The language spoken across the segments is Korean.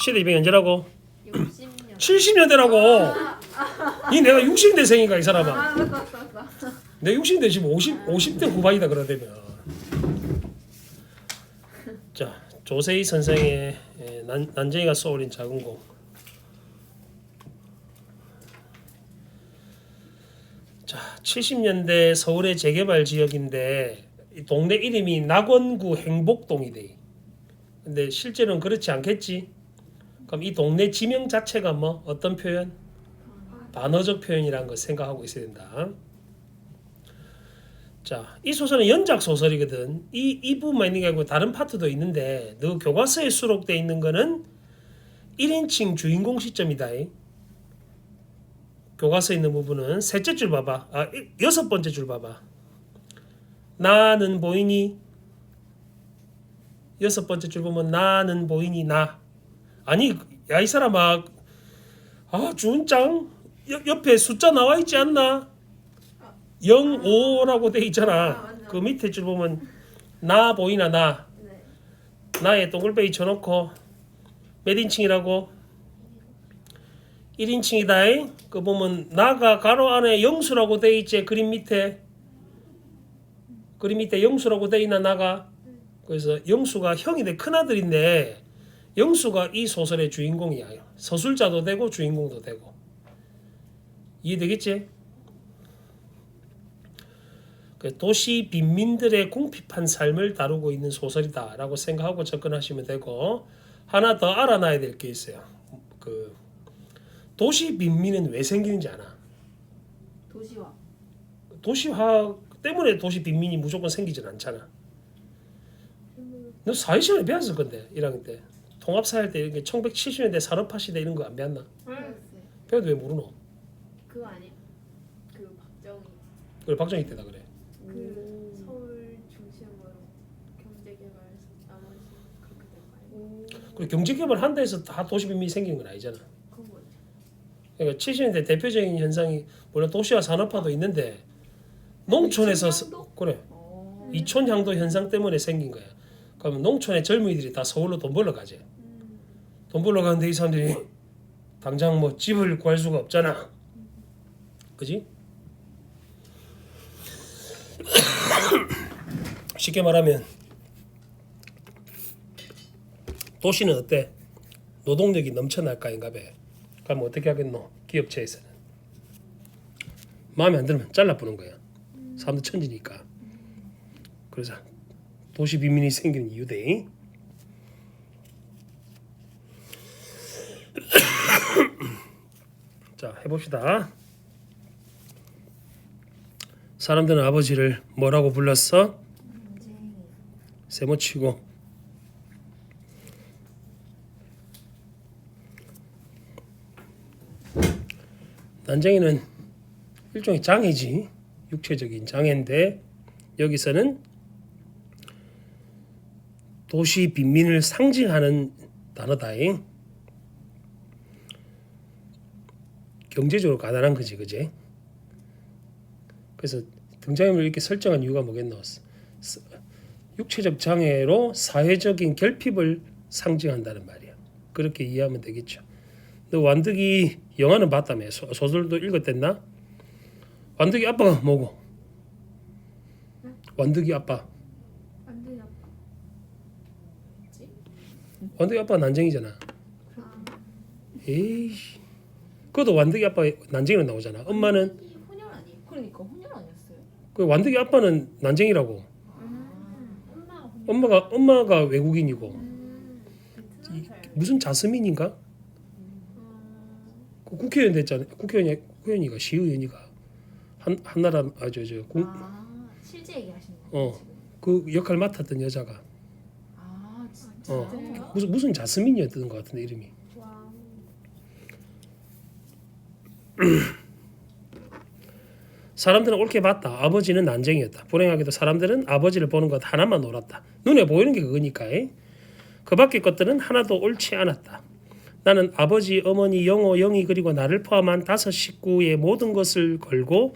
시대 이병 언제라고? 60년. 70년대라고. 이 내가 60대생인가 이 사람아. 아 맞다. 내 60대 지금 50대 후반이다 그러다면. 자, 조세희 선생의 난쟁이가 쏘아올린 작은 공. 자, 70년대 서울의 재개발 지역인데 이 동네 이름이 낙원구 행복동이래. 근데 실제로는 그렇지 않겠지? 그럼 이 동네 지명 자체가 뭐 어떤 표현? 반어적 표현이라는 거 생각하고 있어야 된다. 자, 이 소설은 연작 소설이거든. 이 부분만 있는 게 아니고 다른 파트도 있는데 너 교과서에 수록되어 있는 거는 1인칭 주인공 시점이다. 교과서에 있는 부분은 셋째 줄 봐봐. 여섯 번째 줄 봐봐. 나는 보이니? 여섯 번째 줄 보면 나는 보이니 나. 아니 야 이 사람아. 준짱 옆에 숫자 나와 있지 않나? 0, 5라고 돼 있잖아. 그 밑에 줄 보면 나 보이나 나. 네. 나에 동글뱅이 쳐놓고 몇 인칭이라고? 1인칭이다. 그 보면 나가 가로 안에 영수라고 돼 있지. 그림 밑에 영수라고 돼 있나 나가. 그래서 영수가 형이 내 큰아들인데 영수가 이 소설의 주인공이야. 서술자도 되고 주인공도 되고. 이해되겠지? 도시 빈민들의 궁핍한 삶을 다루고 있는 소설이다라고 생각하고 접근하시면 되고, 하나 더 알아놔야 될 게 있어요. 그 도시 빈민은 왜 생기는지 알아? 도시화 때문에 도시 빈민이 무조건 생기진 않잖아. 너 사회시간에 배웠을 건데 1학년 때 통합사회 때 이런 게 1970년대 산업화 시대 이런 거 안 배웠나? 배워도 왜 모르노? 그거 아니야? 그 박정희. 그래 박정희 때다 그래. 그 서울 중심으로 경제개발 나머지 그렇게 될까요? 그리고 경제개발 한다 해서 다 도시 빈민이 생기는 건 아니잖아. 그건 뭐지? 그러니까 70년대 대표적인 현상이 물론 도시화 산업화도 있는데 농촌에서 그래 이촌향도 현상 때문에 생긴 거야. 그러면 농촌의 젊은이들이 다 서울로 돈 벌러 가지. 돈 벌러 가는데 이 사람들이 당장 뭐 집을 구할 수가 없잖아. 그지? 쉽게 말하면 도시는 어때? 노동력이 넘쳐날까 인가 봐. 그럼 어떻게 하겠노? 기업체에서는 마음에 안 들면 잘라보는 거야. 사람들 천지니까. 그래서 도시 빈민이 생기는 이유대. 자, 해봅시다. 사람들은 아버지를 뭐라고 불렀어? 세모치고. 난쟁이는 일종의 장애지. 육체적인 장애인데 여기서는 도시 빈민을 상징하는 단어다잉. 경제적으로 가난한 거지, 그제? 그래서 등장인물을 이렇게 설정한 이유가 뭐겠노? 육체적 장애로 사회적인 결핍을 상징한다는 말이야. 그렇게 이해하면 되겠죠. 너 완득이 영화는 봤다며? 소설도 읽었댔나? 완득이 아빠가 뭐고? 완득이 아빠. 완득이 아빠 난쟁이잖아. 에이, 그것도 완득이 아빠 난쟁이로 나오잖아. 엄마는 혼혈 아니에요? 그러니까 혼혈 아니었어요? 그 완득이 아빠는 난쟁이라고. 엄마가 외국인이고 무슨 자스민인가? 그 국회의원 됐잖아. 국회의원이가 시의원이가 한나라 실제 얘기하시는 거예요? 그 역할 맡았던 여자가 진짜요? 무슨 자스민이었던 것 같은데 이름이. 와. 사람들은 옳게 봤다. 아버지는 난쟁이였다. 불행하게도 사람들은 아버지를 보는 것 하나만 옳았다. 눈에 보이는 게 그거니까. 그 밖의 것들은 하나도 옳지 않았다. 나는 아버지, 어머니, 영호, 영희 그리고 나를 포함한 5 식구의 모든 것을 걸고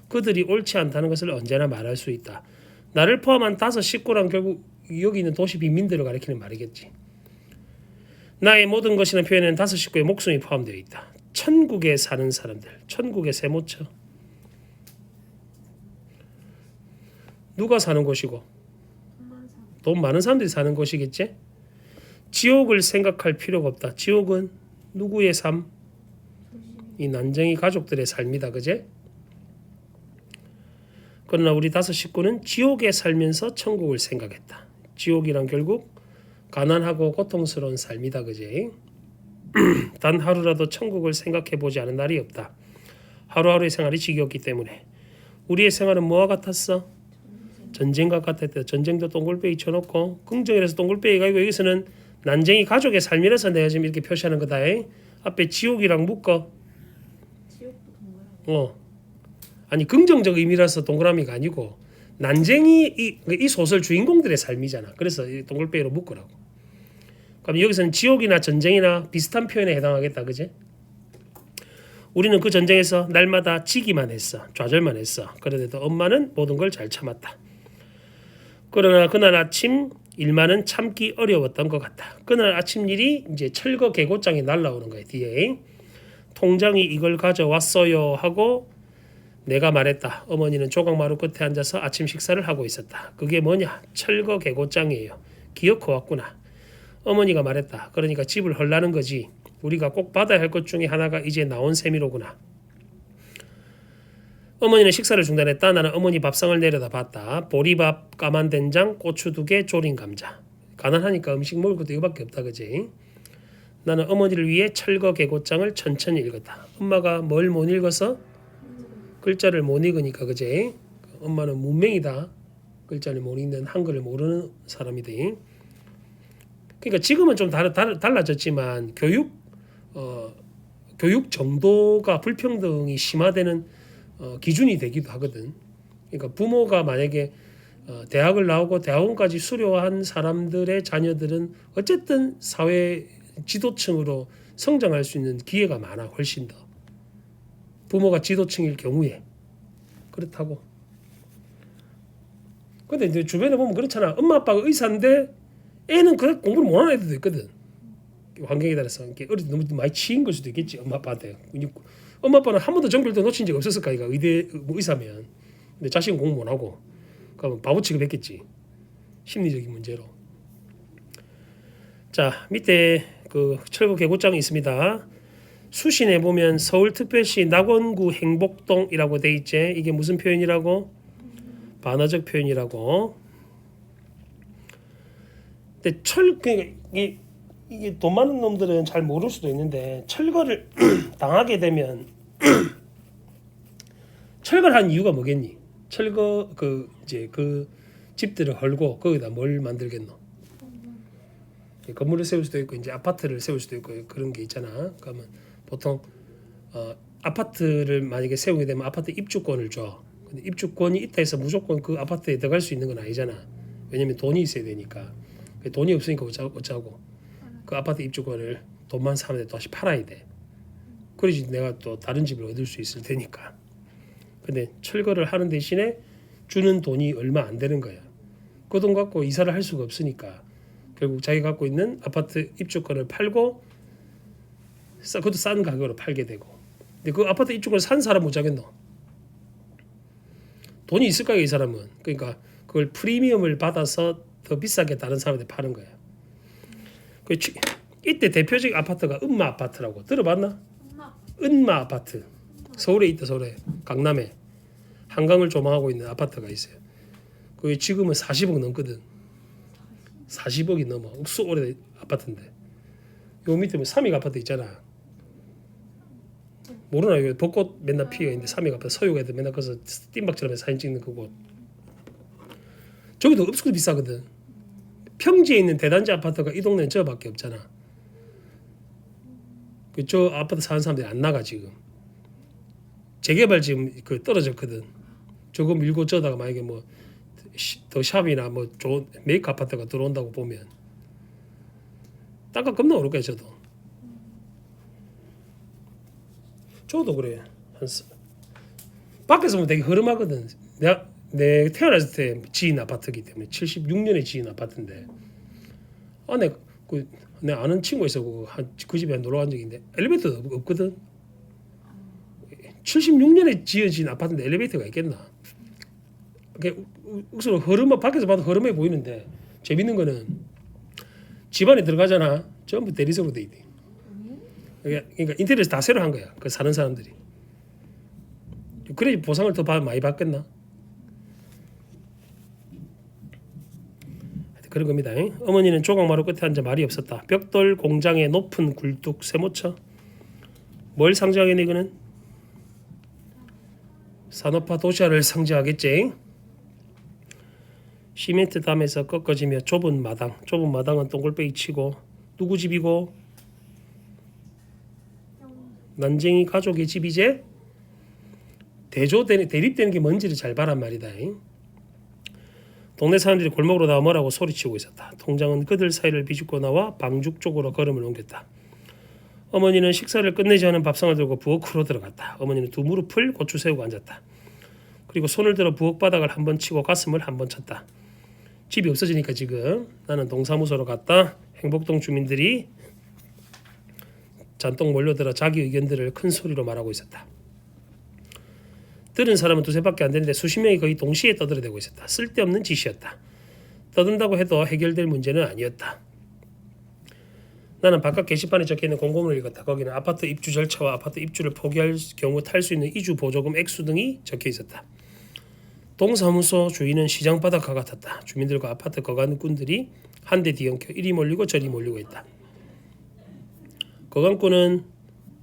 그들이 옳지 않다는 것을 언제나 말할 수 있다. 나를 포함한 5 식구란 결국 여기 있는 도시 빈민들을 가리키는 말이겠지. 나의 모든 것이라는 표현에는 다섯 식구의 목숨이 포함되어 있다. 천국에 사는 사람들, 천국의 세모처. 누가 사는 곳이고 한만 사. 돈 많은 사람들이 사는 곳이겠지. 지옥을 생각할 필요가 없다. 지옥은 누구의 삶? 이 난쟁이 가족들의 삶이다. 그제? 그러나 우리 다섯 식구는 지옥에 살면서 천국을 생각했다. 지옥이란 결국 가난하고 고통스러운 삶이다. 그제? 단 하루라도 천국을 생각해 보지 않은 날이 없다. 하루하루의 생활이 지겹기 때문에. 우리의 생활은 뭐와 같았어? 전쟁과 같았다. 전쟁도 동글배기 쳐놓고 긍정이라서 동글배기가 아니고 여기서는 난쟁이 가족의 삶이라서 내가 지금 이렇게 표시하는 거다. 앞에 지옥이랑 묶어. 지옥도 동그라미. 아니 긍정적 의미라서 동그라미가 아니고 난쟁이 이 소설 주인공들의 삶이잖아. 그래서 이 동글배기로 묶으라고. 그럼 여기서는 지옥이나 전쟁이나 비슷한 표현에 해당하겠다. 그제? 우리는 그 전쟁에서 날마다 지기만 했어. 좌절만 했어. 그런데도 엄마는 모든 걸 잘 참았다. 그러나 그날 아침 일만은 참기 어려웠던 것 같다. 그날 아침 일이 이제 철거 개고장이 날라오는 거야. 뒤에 통장이 이걸 가져왔어요 하고 내가 말했다. 어머니는 조각마루 끝에 앉아서 아침 식사를 하고 있었다. 그게 뭐냐? 철거 개고장이에요. 기어코 왔구나. 어머니가 말했다. 그러니까 집을 헐라는 거지. 우리가 꼭 받아야 할 것 중에 하나가 이제 나온 셈이로구나. 어머니는 식사를 중단했다. 나는 어머니 밥상을 내려다 봤다. 보리밥, 까만 된장, 고추 2개, 조린 감자. 가난하니까 음식 먹을 것도 이거밖에 없다. 그지? 나는 어머니를 위해 철거 개고장을 천천히 읽었다. 엄마가 뭘 못 읽어서? 글자를 못 읽으니까. 그지? 엄마는 문맹이다. 글자를 못 읽는 한글을 모르는 사람이다. 그러니까 지금은 좀 달라졌지만 교육 정도가 불평등이 심화되는 기준이 되기도 하거든. 그러니까 부모가 만약에 대학을 나오고 대학원까지 수료한 사람들의 자녀들은 어쨌든 사회 지도층으로 성장할 수 있는 기회가 많아. 훨씬 더. 부모가 지도층일 경우에. 그렇다고. 근데 이제 주변에 보면 그렇잖아. 엄마 아빠가 의사인데 애는 그래 공부를 못하는 애들도 있거든. 환경에 따라서 어릴 때 너무 많이 치인 걸 수도 있겠지. 엄마 아빠한테. 엄마 아빠는 한 번도 정별도 놓친 적이 없었을 거니까 의사면. 근데 자식은 공부 못하고 그러면 바보 취급했겠지. 심리적인 문제로. 자, 밑에 그 철거 개고장이 있습니다. 수신에 보면 서울특별시 낙원구 행복동이라고 돼 있지. 이게 무슨 표현이라고? 반어적 표현이라고. 근데 이게 돈 많은 놈들은 잘 모를 수도 있는데 철거를 당하게 되면 철거를 한 이유가 뭐겠니? 철거 그 집들을 헐고 거기다 뭘 만들겠노? 건물을 세울 수도 있고 이제 아파트를 세울 수도 있고 그런 게 있잖아. 그러면 보통 아파트를 만약에 세우게 되면 아파트 입주권을 줘. 근데 입주권이 있다 해서 무조건 그 아파트에 들어갈 수 있는 건 아니잖아. 왜냐면 돈이 있어야 되니까. 돈이 없으니까 어쩌고 그 아파트 입주권을 돈 많은 사람한테 다시 팔아야 돼. 그래야지 내가 또 다른 집을 얻을 수 있을 테니까. 근데 철거를 하는 대신에 주는 돈이 얼마 안 되는 거야. 그 돈 갖고 이사를 할 수가 없으니까 결국 자기가 갖고 있는 아파트 입주권을 팔고 그것도 싼 가격으로 팔게 되고. 근데 그 아파트 입주권을 산 사람은 어쩌겠노? 돈이 있을 거야 이 사람은. 그러니까 그걸 프리미엄을 받아서 더 비싸게 다른 사람한테 파는 거야. 이때 대표적 아파트가 은마 아파트라고 들어봤나? 은마 아파트. 서울에 있다. 서울에 강남에 한강을 조망하고 있는 아파트가 있어요. 그게 지금은 40억 넘거든. 40억이 넘어. 억수 오래된 아파트인데. 요 밑에 삼익 아파트 있잖아. 모르나? 이거 벚꽃 맨날 피어 있는데 삼익 아파트 서유가 애들 맨날 가서 띵박처럼 사진 찍는 그곳. 저기도 억수 비싸거든. 평지에 있는 대단지 아파트가 이 동네는 저밖에 없잖아. 저 아파트 사는 사람들이 안 나가 지금. 재개발 지금 그 떨어졌거든. 저거 밀고 저다가 만약에 뭐 더 샵이나 뭐 좋은 메이크 아파트가 들어온다고 보면 땅값 겁나 오를 거야. 저도 그래. 밖에서 보면 되게 흐름하거든. 내 태어났을 때 지은 아파트이기 때문에 76년에 지은 아파트인데 안에 그 내 아는 친구 있어 그 집에 놀러 간 적인데 엘리베이터도 없거든. 76년에 지어진 아파트인데 엘리베이터가 있겠나? 우선 흐름 밖에서 봐도 흐름해 보이는데 재밌는 거는 집 안에 들어가잖아. 전부 대리석으로 돼 있대. 그러니까 인테리어에서 다 새로 한 거야. 그 사는 사람들이. 그래 보상을 더 많이 받겠나? 그런 겁니다. 어머니는 조각마루 끝에 앉아 말이 없었다. 벽돌 공장의 높은 굴뚝 세모쳐. 뭘 상징하겠네 이거는? 산업화 도시화를 상징하겠지. 시멘트 담에서 꺾어지며 좁은 마당. 좁은 마당은 동글뱅이 치고 누구 집이고? 난쟁이 가족의 집이제. 대립되는 게 뭔지를 잘 봐란 말이다. 동네 사람들이 골목으로 나와 뭐라고 소리치고 있었다. 통장은 그들 사이를 비집고 나와 방죽 쪽으로 걸음을 옮겼다. 어머니는 식사를 끝내지 않은 밥상을 들고 부엌으로 들어갔다. 어머니는 두 무릎을 고추 세우고 앉았다. 그리고 손을 들어 부엌 바닥을 한번 치고 가슴을 한번 쳤다. 집이 없어지니까 지금 나는 동사무소로 갔다. 행복동 주민들이 잔뜩 몰려들어 자기 의견들을 큰 소리로 말하고 있었다. 들은 사람은 두세밖에 안 되는데 수십 명이 거의 동시에 떠들어대고 있었다. 쓸데없는 짓이었다. 떠든다고 해도 해결될 문제는 아니었다. 나는 바깥 게시판에 적혀있는 공고문을 읽었다. 거기는 아파트 입주 절차와 아파트 입주를 포기할 경우 탈 수 있는 이주 보조금 액수 등이 적혀 있었다. 동사무소 주인은 시장 바닥과 같았다. 주민들과 아파트 거간꾼들이 한데 뒤엉켜 이리 몰리고 저리 몰리고 있다. 거간꾼은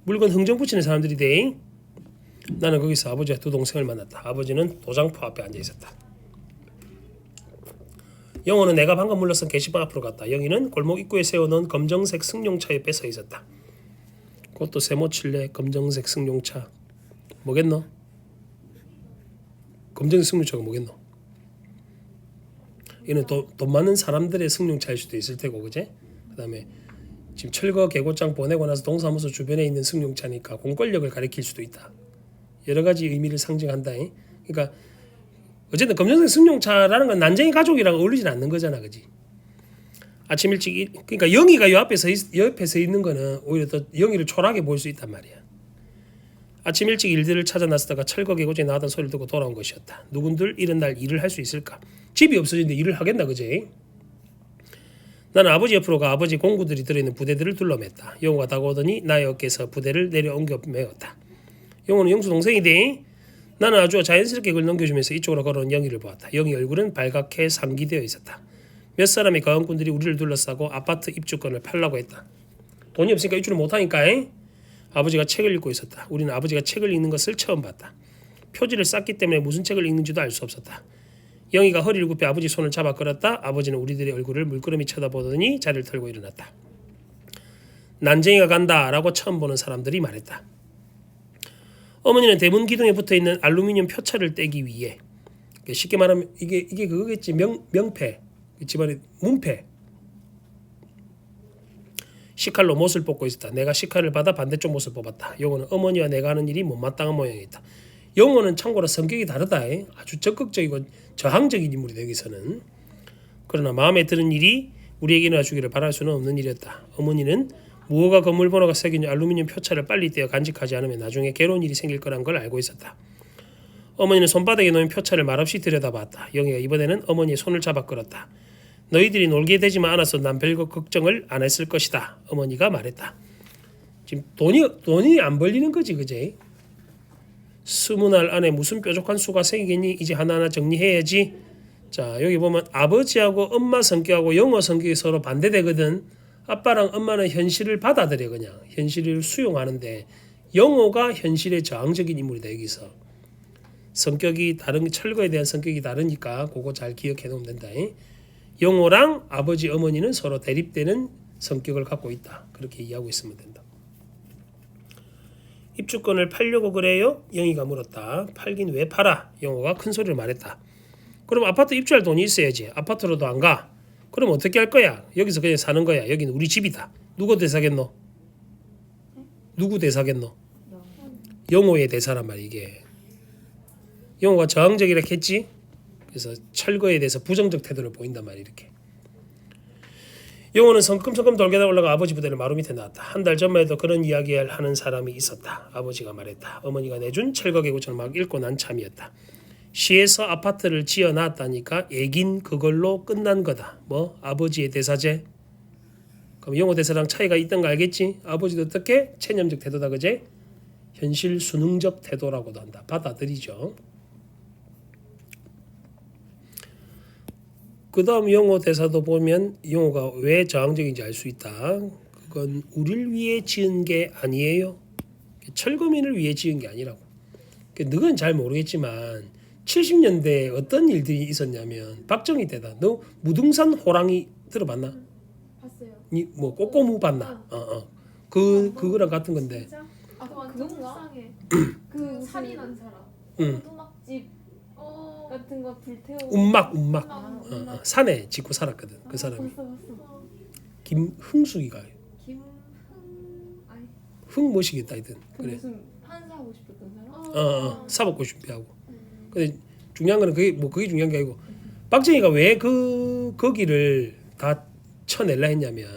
물건 흥정 붙이는 사람들이 돼. 나는 거기서 아버지와 두 동생을 만났다. 아버지는 도장포 앞에 앉아 있었다. 영호는 내가 방금 물러선 게시판 앞으로 갔다. 영희는 골목 입구에 세워놓은 검정색 승용차 옆에 서 있었다. 그것도 세모칠레 검정색 승용차. 뭐겠노? 검정색 승용차가 뭐겠노? 이는 돈 많은 사람들의 승용차일 수도 있을 테고, 그제? 그다음에 지금 철거 개고장 보내고 나서 동사무소 주변에 있는 승용차니까 공권력을 가리킬 수도 있다. 여러 가지 의미를 상징한다. 그러니까 어쨌든 검정색 승용차라는 건 난쟁이 가족이랑 어울리진 않는 거잖아, 그지? 아침 일찍 그러니까 영희가 요 앞에 서 있는 거는 오히려 더 영희를 초라하게 보일 수 있단 말이야. 아침 일찍 일들을 찾아 나서다가 철거 개고지에 나왔던 소리를 듣고 돌아온 것이었다. 누군들 이런 날 일을 할 수 있을까? 집이 없어지는데 일을 하겠나, 그지? 나는 아버지 옆으로 가 아버지 공구들이 들어있는 부대들을 둘러맸다. 영호가 다가오더니 나의 어깨에서 부대를 내려 옮겨 메웠다. 영호는 영수 동생이대. 나는 아주 자연스럽게 그걸 넘겨주면서 이쪽으로 걸어온 영희를 보았다. 영희 얼굴은 발갛게 상기되어 있었다. 몇 사람의 가원꾼들이 우리를 둘러싸고 아파트 입주권을 팔라고 했다. 돈이 없으니까 입주를 못하니까. 아버지가 책을 읽고 있었다. 우리는 아버지가 책을 읽는 것을 처음 봤다. 표지를 쌌기 때문에 무슨 책을 읽는지도 알 수 없었다. 영희가 허리를 굽혀 아버지 손을 잡아 끌었다. 아버지는 우리들의 얼굴을 물끄러미 쳐다보더니 자리를 털고 일어났다. 난쟁이가 간다 라고 처음 보는 사람들이 말했다. 어머니는 대문 기둥에 붙어있는 알루미늄 표차를 떼기 위해, 쉽게 말하면 이게 그거겠지. 명패, 집안의 문패, 식칼로 못을 뽑고 있었다. 내가 식칼을 받아 반대쪽 못을 뽑았다. 영호는 어머니와 내가 하는 일이 못마땅한 모양이었다. 영호는 참고로 성격이 다르다. 아주 적극적이고 저항적인 인물이다 여기서는. 그러나 마음에 드는 일이 우리에게 일어나주기를 바랄 수는 없는 일이었다. 어머니는 무허가 건물 번호가 새긴 알루미늄 표차를 빨리 떼어 간직하지 않으면 나중에 괴로운 일이 생길 거란 걸 알고 있었다. 어머니는 손바닥에 놓인 표차를 말없이 들여다봤다. 영희가 이번에는 어머니의 손을 잡아 끌었다. 너희들이 놀게 되지만 않아서 난 별거 걱정을 안 했을 것이다. 어머니가 말했다. 지금 돈이 안 벌리는 거지, 그제? 20알 안에 무슨 뾰족한 수가 생기겠니? 이제 하나하나 정리해야지. 자, 여기 보면 아버지하고 엄마 성격하고 영호 성격이 서로 반대되거든. 아빠랑 엄마는 현실을 받아들여. 그냥 현실을 수용하는데 영호가 현실의 저항적인 인물이다. 여기서 성격이 다른, 철거에 대한 성격이 다르니까 그거 잘 기억해 놓으면 된다. 영호랑 아버지 어머니는 서로 대립되는 성격을 갖고 있다. 그렇게 이해하고 있으면 된다. 입주권을 팔려고 그래요? 영희가 물었다. 팔긴 왜 팔아? 영호가 큰 소리를 말했다. 그럼 아파트 입주할 돈이 있어야지. 아파트로도 안 가. 그럼 어떻게 할 거야? 여기서 그냥 사는 거야. 여기는 우리 집이다. 누구 대사겠노? 누구 대사겠노? 영호의 대사란 말이야 이게. 영호가 저항적이라 했지. 그래서 철거에 대해서 부정적 태도를 보인단 말이야 이렇게. 영호는 성큼성큼 돌계단 올라가 아버지 부대를 마루 밑에 놨다. 한 달 전만 해도 그런 이야기를 하는 사람이 있었다. 아버지가 말했다. 어머니가 내준 철거계구처럼 막 읽고 난 참이었다. 시에서 아파트를 지어놨다니까 얘긴 그걸로 끝난 거다. 뭐 아버지의 대사제? 그럼 영호 대사랑 차이가 있던 거 알겠지? 아버지도 어떻게? 체념적 태도다 그제? 현실 순응적 태도라고도 한다. 받아들이죠. 그 다음 영호 대사도 보면 영호가 왜 저항적인지 알 수 있다. 그건 우리를 위해 지은 게 아니에요. 철거민을 위해 지은 게 아니라고. 너는 잘 모르겠지만 70년대에 어떤 일들이 있었냐면 박정희 때다. 너 무등산 호랑이 들어봤나? 봤어요. 뭐 꼬꼬무 봤나? 그거랑 같은 건데. 진짜? 그건가? 속상해. 그 살인한 사람. 응. 오두막집 어. 같은 거 불태우고 운막. 산에 짓고 살았거든. 그 사람이. 봤어. 김흥숙이가 김흥. 아니. 흥모시겠다 하여튼. 그 그래. 무슨 판사하고 싶었던 사람? 사법고 준비하고. 근데 중요한 거는 그게 중요한 게 아니고 박정희가 왜 거기를 다 쳐낼라 했냐면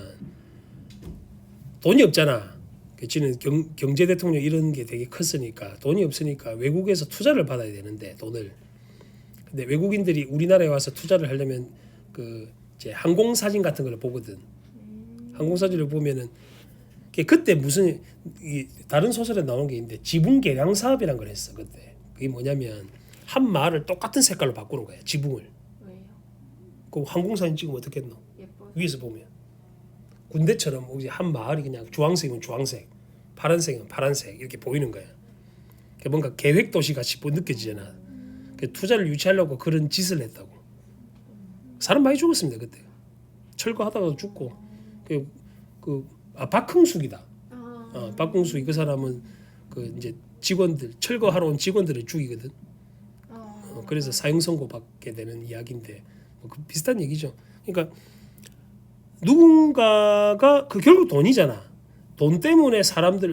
돈이 없잖아. 지는 경제 대통령 이런 게 되게 컸으니까 돈이 없으니까 외국에서 투자를 받아야 되는데 돈을. 근데 외국인들이 우리나라에 와서 투자를 하려면 그 이제 항공 사진 같은 걸 보거든. 항공 사진을 보면은 그때 무슨 다른 소설에 나온 게 있는데 지붕 개량 사업이란 걸 했어 그때. 그게 뭐냐면 한 마을을 똑같은 색깔로 바꾸는 거야 지붕을. 왜요? 그 항공 사진 찍으면 어떻겠노? 예뻐. 위에서 보면 군대처럼 이제 한 마을이 그냥 주황색이면 주황색, 파란색이면 파란색 이렇게 보이는 거야. 그게 뭔가 계획 도시 같이 느껴지잖아. 그 투자를 유치하려고 그런 짓을 했다고. 사람 많이 죽었습니다 그때. 철거하다가도 죽고. 박흥숙이다. 박흥숙이 그 사람은 그 이제 직원들 철거하러 온 직원들을 죽이거든. 그래서 사형 선고 받게 되는 이야기인데 뭐 그 비슷한 얘기죠. 그러니까 누군가가 결국 돈이잖아. 돈 때문에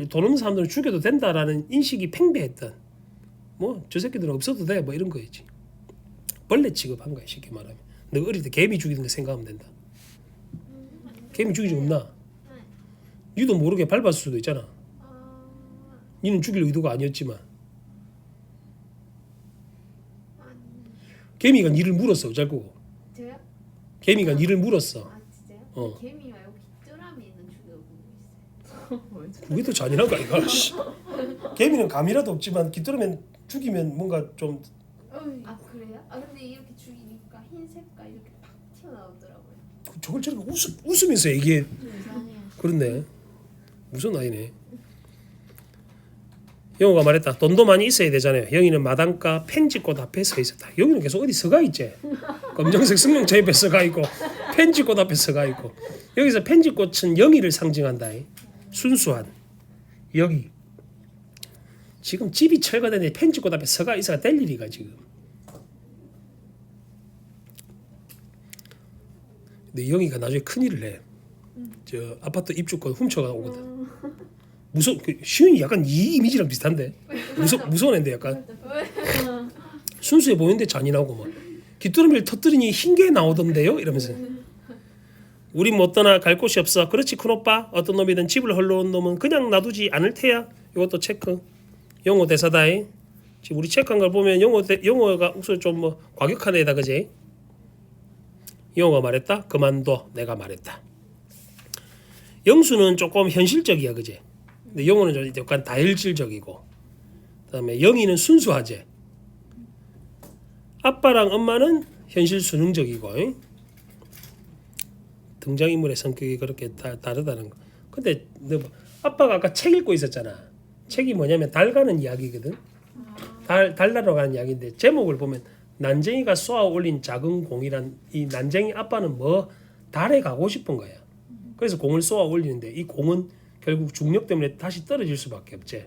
돈 없는 사람들을 죽여도 된다라는 인식이 팽배했던. 뭐 저 새끼들은 없어도 돼. 뭐 이런 거였지. 벌레 취급한 거야 쉽게 말하면. 너 어릴 때 개미 죽이는 거 생각하면 된다. 개미 죽이지 없나? 니도 모르게 밟았을 수도 있잖아. 니는 죽일 의도가 아니었지만. 개미가 니를 물었어. 어쩔 거고. 저요? 개미가 니를 물었어. 진짜요? 개미 말고 귀뚜라미 있는 죽여보고 있어요. 그게 더 잔인한 거 아이가? 씨. 개미는 감이라도 없지만 귀뚜라미는 죽이면 뭔가 좀 그래요? 근데 이렇게 죽이니까 흰 색깔 이렇게 팍 튀어나오더라고요. 저걸 저렇게 웃으면서 얘기해. 이상해요. 그렇네. 무슨 아이네. 영호가 말했다. 돈도 많이 있어야 되잖아요. 영희는 마당가 펜지꽃 앞에 서 있었다. 영희는 계속 어디 서가 있지. 검정색 승용차 옆에 서가 있고 펜지꽃 앞에 서가 있고. 여기서 펜지꽃은 영희를 상징한다. 순수한 여기. 지금 집이 철거되는데 펜지꽃 앞에 서가 있어가 될 일이가 지금. 근데 영희가 나중에 큰일을 해. 저 아파트 입주권 훔쳐가 오거든. 시윤이 약간 이 이미지랑 비슷한데 무서운 애인데 약간 순수해 보이는데 잔인하고 막 귀뚜라미를 터뜨리니 흰게 나오던데요 이러면서 우린 못 떠나 갈 곳이 없어. 그렇지 큰오빠. 어떤 놈이든 집을 헐러온 놈은 그냥 놔두지 않을 테야. 이것도 체크. 영호 대사다잉. 지금 우리 체크한 걸 보면 영호가 우선 좀 뭐 과격한 애다 그지? 영호가 말했다. 그만둬. 내가 말했다. 영수는 조금 현실적이야 그지? 근데 영호는 좀 약간 다혈질적이고, 그다음에 영희는 순수하지. 아빠랑 엄마는 현실 수능적이고, 등장인물의 성격이 그렇게 다르다는 거. 근데 너 아빠가 아까 책 읽고 있었잖아. 책이 뭐냐면 달 가는 이야기거든. 달나러 가는 이야기인데 제목을 보면 난쟁이가 쏘아 올린 작은 공이란, 이 난쟁이 아빠는 뭐 달에 가고 싶은 거야. 그래서 공을 쏘아 올리는데 이 공은 결국 중력 때문에 다시 떨어질 수밖에 없지.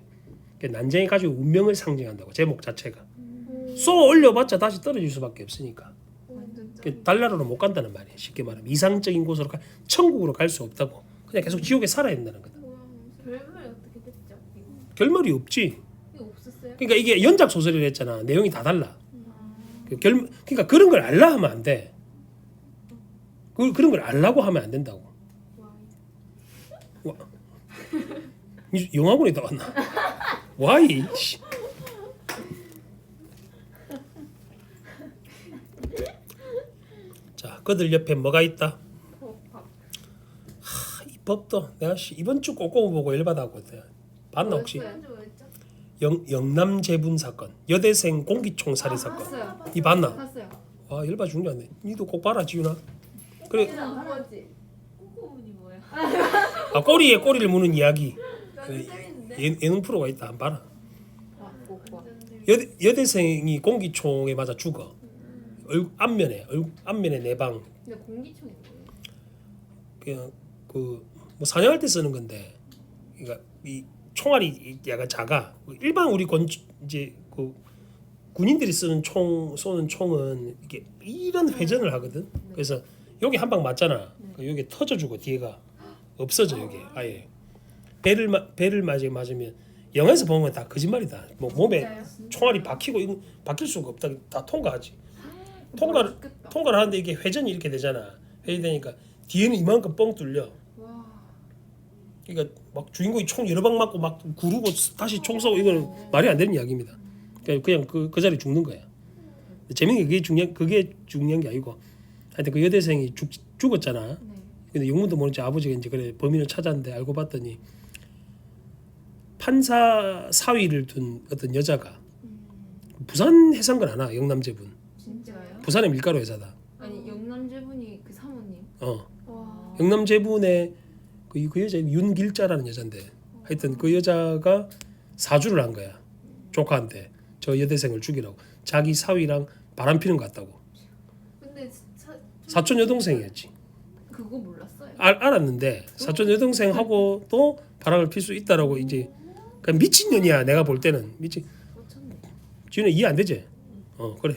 난쟁이 가지고 운명을 상징한다고 제목 자체가. 쏘아 올려봤자 다시 떨어질 수밖에 없으니까. 달나라로 못 간다는 말이야. 쉽게 말하면 이상적인 곳으로 천국으로 갈 수 없다고. 그냥 계속 지옥에 살아야 된다는 거다. 결말이 어떻게 됐죠? 이거? 결말이 없지. 이거 없었어요? 그러니까 이게 연작 소설이라 했잖아. 내용이 다 달라. 그러니까 그런 걸 알라 하면 안 돼. 그런 걸 알라고 하면 안 된다고. 니 영화관에 다 왔나? 와이. 씨. 자, 그들 옆에 뭐가 있다? 이 법도 내가 이번 주 꼭꼭 보고 열받았거든. 봤나 혹시? 뭐였죠? 뭐였죠? 영남 재분 사건, 여대생 공기총 살해 사건. 봤어요. 이 봤나? 봤어요. 와 열받 죽는 줄 알네. 니도 꼭 봐라 지훈아. 그래. 뭐지? 꼬꼬문이 뭐야? 아 꼬리에 꼬리를 무는 이야기. 완전 재밌는데? 예능 프로가 있다. 안 봐라. 못 봐. 완전 재밌. 여대생이 공기총에 맞아 죽어. 앞면에 내방. 근데 공기총이 뭐예요? 그냥 그뭐 사냥할 때 쓰는 건데, 그러니까 이 총알이 약간 작아. 일반 우리 이제 그 군인들이 쓰는 쏘는 총은 이게 이런 회전을 하거든. 그래서 여기 한 방 맞잖아. 여기 터져주고 뒤에가 없어져 여기 아예. 배를 맞으면 영화에서 보면 다 거짓말이다. 뭐 몸에 진짜요? 총알이 박히고 이거 박힐 수가 없다. 다 통과하지. 멋있겠다. 통과를 하는데 이게 회전이 이렇게 되잖아. 회전되니까 뒤에는 이만큼 뻥 뚫려. 와. 그러니까 막 주인공이 총 여러 방 맞고 막 구르고 다시 총 쏘고 이거는 말이 안 되는 이야기입니다. 그냥 그 자리 죽는 거야. 재밌는 게 그게 중요한 게 아니고, 하여튼 그 여대생이 죽었잖아. 네. 근데 영문도 모르지 아버지가 이제 그래 범인을 찾았는데 알고 봤더니 판사 사위를 둔 어떤 여자가 부산 해상권 아나 영남제분. 진짜요? 부산의 밀가루 회사다. 아니 영남제분이 그 사모님. 와. 영남제분의 그 여자 윤길자라는 여잔데, 하여튼 그 여자가 사주를 한 거야 조카한테. 저 여대생을 죽이라고. 자기 사위랑 바람 피는 것 같다고. 근데 사촌 여동생이었지. 그거 몰랐어요. 알았는데 사촌 여동생하고 또 바람을 필 수 있다라고 이제 그냥 미친년이야. 내가 볼 때는 미친. 어쩌네. 지훈아 이해 안 되지? 그래.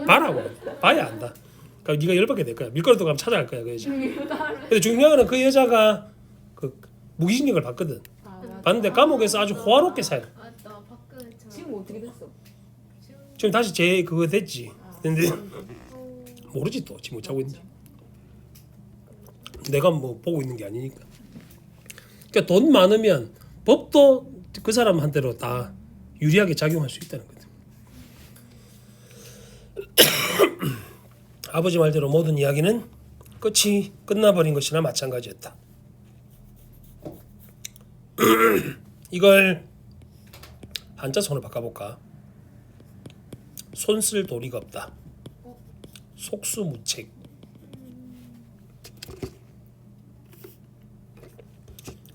봐라고. 봐야 안다. 그러니까 네가 열받게 될 거야. 밀가루도 가면 찾아갈 거야 그 여자. 근데 중요한 건 그 여자가 그 무기징역을 받거든. 아, 맞아. 받는데 감옥에서 아주 호화롭게 살아. 맞다. 박근혜처럼. 지금 어떻게 됐어? 지금 다시 그거 됐지. 근데 어, 모르지 또 지금 못 자고 있는지. 내가 뭐 보고 있는 게 아니니까. 그러니까 돈 많으면 법도 그 사람한테로 다 유리하게 작용할 수 있다는 거죠. 아버지 말대로 모든 이야기는 끝이 끝나버린 것이나 마찬가지였다. 이걸 한자 손을 바꿔볼까? 손 쓸 도리가 없다. 속수무책.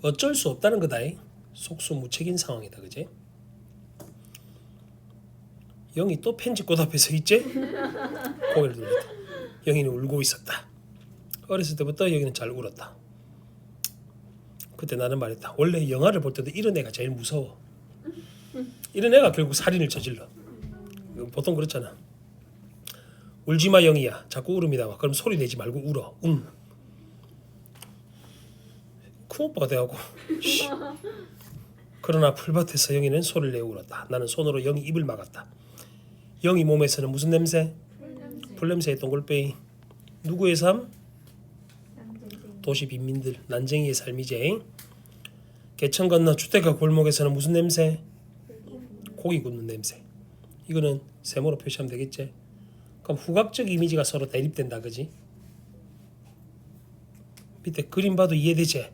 어쩔 수 없다는 거다. 속수무책인 상황이다, 그지? 영희 또 편집꽃 앞에 서 있지? 고개를 돌렸다. 영희는 울고 있었다. 어렸을 때부터 영희는 잘 울었다. 그때 나는 말했다. 원래 영화를 볼 때도 이런 애가 제일 무서워. 이런 애가 결국 살인을 저질러. 보통 그렇잖아. 울지마 영희야. 자꾸 울음이다. 그럼 소리 내지 말고 울어. 큰오빠가 돼가고. 그러나 풀밭에서 영희는 소리를 내어 울었다. 나는 손으로 영희 입을 막았다. 영희 몸에서는 무슨 냄새? 풀냄새의 동글뱅이. 누구의 삶? 도시 빈민들 난쟁이의 삶이지. 개천 건너 주택가 골목에서는 무슨 냄새? 고기 굽는 냄새. 이거는 세모로 표시하면 되겠지. 그럼 후각적 이미지가 서로 대립된다, 그지? 밑에 그림 봐도 이해되지?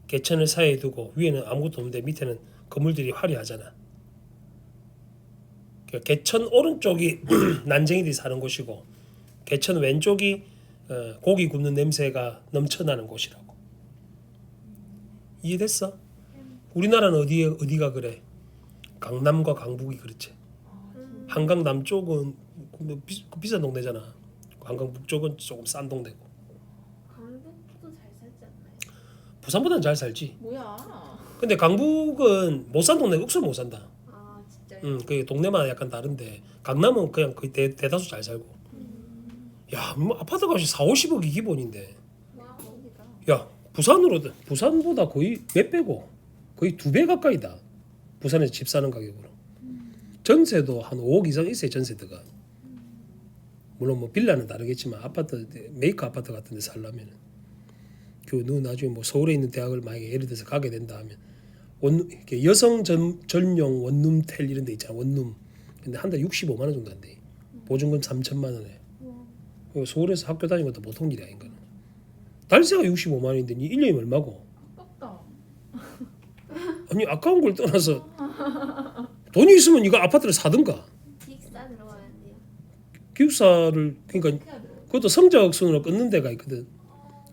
개천을 사이에 두고 위에는 아무것도 없는데 밑에는 건물들이 화려하잖아. 그러니까 개천 오른쪽이 난쟁이들이 사는 곳이고 개천 왼쪽이 고기 굽는 냄새가 넘쳐나는 곳이라고. 이해됐어? 우리나라는 어디가 그래? 강남과 강북이 그렇지. 한강 남쪽은 비싼 동네잖아. 한강 북쪽은 조금 싼 동네고. 강북도 잘 살지 않나요? 부산보다는 잘 살지. 뭐야? 근데 강북은 못 산 동네 억수로 못 산다. 아 진짜요? 그 동네마다 약간 다른데 강남은 그냥 거의 대다수 잘 살고. 야, 뭐 아파트 값이 4,50억이 기본인데. 와 거기다. 야, 부산보다 거의 몇 배고 거의 2배 가까이다. 부산에서 집 사는 가격으로. 전세도 한 5억 이상 있어요. 전세대가. 물론 뭐 빌라는 다르겠지만 아파트 메이커 아파트 같은 데 살려면 너 나중에 뭐 서울에 있는 대학을 만약에 예를 들어서 가게 된다 하면 이렇게 여성 전용 원룸텔 이런 데 있잖아. 원룸. 근데 한 달에 65만 원 정도 한대. 보증금 3천만 원에. 서울에서 학교 다니는 것도 보통 일이 아닌 거는. 달세가 65만 원인데 니 1년이면 얼마고? 아깝다. 아니 아까운 걸 떠나서 돈이 있으면 이거 아파트를 사든가. 기숙사 들어가야 돼요. 기숙사를 그러니까 해야 돼요. 그것도 성적 순으로 끊는 데가 있거든.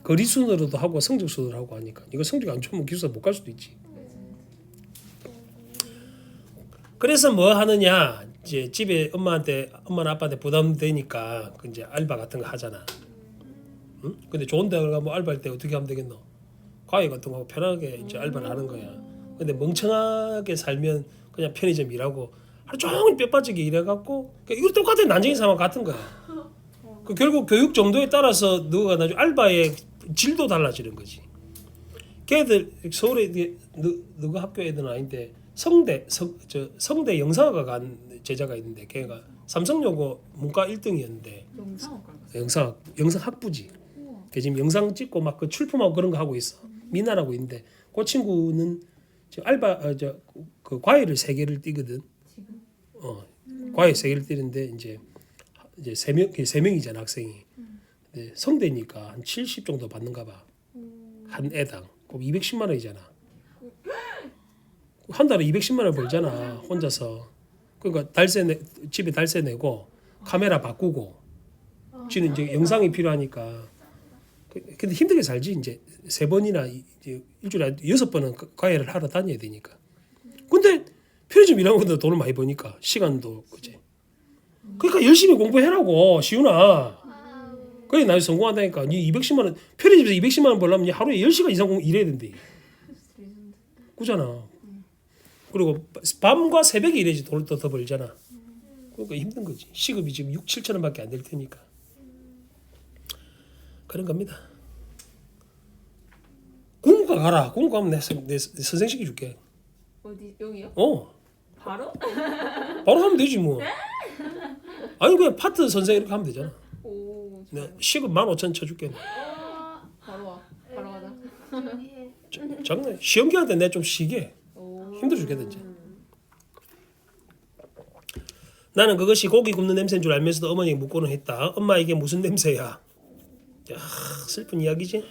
거리 순으로도 하고 성적 순으로 하고 하니까 이거 성적이 안 좋으면 기숙사 못 갈 수도 있지. 그래서 뭐 하느냐 이제 집에 엄마나 아빠한테 부담되니까 그 이제 알바 같은 거 하잖아. 응? 근데 좋은 대학을 가면 알바할 때 어떻게 하면 되겠노? 과외 같은 거 하고 편하게 이제 알바를 하는 거야. 근데 멍청하게 살면 그냥 편의점 일하고 하루 종일 뼈 빠지게 일해갖고 이거 똑같은 난쟁이 상황 같은 거야. 그 결국 교육 정도에 따라서 너가 나중에 알바의 질도 달라지는 거지. 걔들 서울에 너가 학교 애들은 아닌데 성대 영상학과 간 제자가 있는데 걔가 삼성여고 문과 1등이었는데 영상학과 갔어요. 영상학부지. 우와. 걔 지금 영상 찍고 막 그 출품하고 그런 거 하고 있어. 미나라고 있는데 그 친구는 지금 알바 그 과외를 3개를 띄거든. 지금 과외 3개를 띄는데 이제 세 명이잖아 학생이. 근데 성대니까 한 70 정도 받는가 봐. 한 애당. 그럼 210만 원이잖아. 한 달에 210만 원 벌잖아 혼자서. 그러니까 집에 달세 내고 카메라 바꾸고. 지는 이제 영상이 필요하니까. 근데 힘들게 살지 이제 3번이나 이제 일주일에 6번은 과외를 하러 다녀야 되니까. 근데 편의점 일하는 것도 돈을 많이 버니까 시간도 그지. 그러니까 열심히 공부해라고 시윤아. 그래 나중에 성공한다니까. 니 210만 원 편의점에서 210만 원 벌려면 니 하루에 10시간 이상 일해야 된대. 그잖아. 그리고 밤과 새벽에 일해야지 돈을 더 벌잖아. 그러니까 힘든 거지. 시급이 지금 6, 7천 원밖에 안 될 테니까. 그런 겁니다. 공과 가라. 공과 가면 내 선생 시켜줄게. 어디 여기요? 바로 바로? 하면 되지 뭐. 아니 그냥 파트 선생 이렇게 하면 되잖아. 오. 내 시급 15,000 쳐줄게. 바로 와. 바로 가자. 준비해. 장난. 시험 기간 때 내 좀 쉬게. 오. 힘들어 죽겠는지. 나는 그것이 고기 굽는 냄새인 줄 알면서도 어머니에게 묻고는 했다. 엄마 이게 무슨 냄새야? 야, 슬픈 이야기지?